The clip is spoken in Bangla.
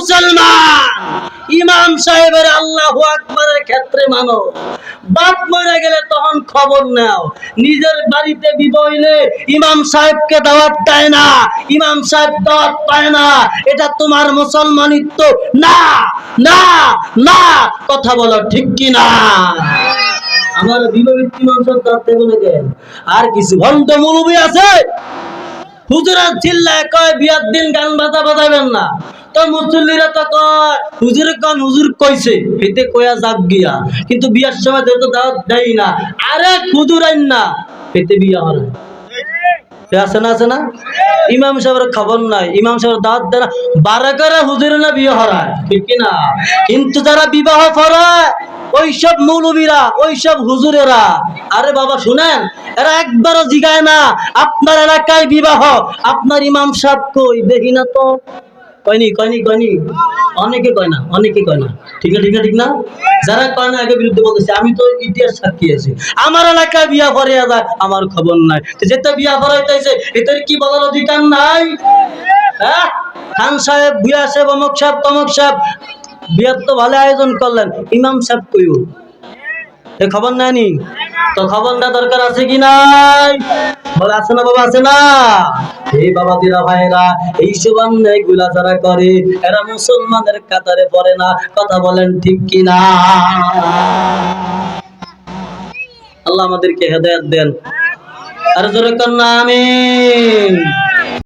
মুসলমান, ইমাম সাহেবের আল্লাহু আকবারের ক্ষেত্রে মানো। বাপ মরে গেলে তখন খবর নাও। নিজের বাড়িতে বিবাহ হইলে ইমাম সাহেবকে দাওয়াত দেয় না, ইমাম সাহেব দাওয়াত পায় না। এটা তোমার মুসলমানিত্ব না, না, না। কথা বলো ঠিক কি না? আমার বিবাহিত ইমাম সাহেব দাওয়াত দেবে না কেন? আর কিছু ভণ্ড মুলবি আছে, হুজুরা চিল্লায় কয় বিয়ার দিন গান বাজা বাজাবেন না। তো মুসল্লিরা তো কয় হুজুর গান হুজুর কইছে, হেতে কয়া যাক গিয়া, কিন্তু বিয়ার সময় তো দাওয়াত দেয় না। আরে হুজুর আইন না, হেতে বিয়া হয় আছে না, আছে না? ইমাম সাহেবের খবর নাই, ইমাম সাহেবের দাওয়াত দেয় না, বারাকারা হুজুরে না বিয়ে হরায়, ঠিক কিনা? কিন্তু যারা বিবাহ করায় ওইসব মৌলবীরা, ওইসব হুজুরেরা, আরে বাবা শুনেন, এরা একবারও জিগায় না আপনার এলাকায় বিবাহ, আপনার ইমাম সাহেব কই দেখি না তো। কয়নি কয়নি কয়নি, অনেকে কয় না, অনেকে কয় না। ঠিক না, ঠিক না, ঠিক না? যারা কয় না একে বিরুদ্ধে বলতেছে, আমি তো ইতিহাস সাক্ষী আছি। আমার এলাকায় বিয়া পড়িয়া যায়, আমার খবর নাই। যেটা বিয়া পড়াইতেছে এদের কি বলার অধিকার নাই? হ্যাঁ, খান সাহেব, বিয়া সাহেব, অমুক সাহেব, তমুক সাহেব, বিয়ার তো ভালো আয়োজন করলেন, ইমাম সাহেব কইও এ খবর নেয়নি? তো খবর না দরকার আছে কি নাই? বলে আছে না বাবা, আছে না? এই বাবা দিরা ভাইরা, এই সব অন্যায় গুলা যারা করে এরা মুসলমানের কাতারে পড়ে না। কথা বলেন ঠিক কি না? আল্লাহ আমাদেরকে হেদায়েত দেন। আর জোরে কন্যা আমিন।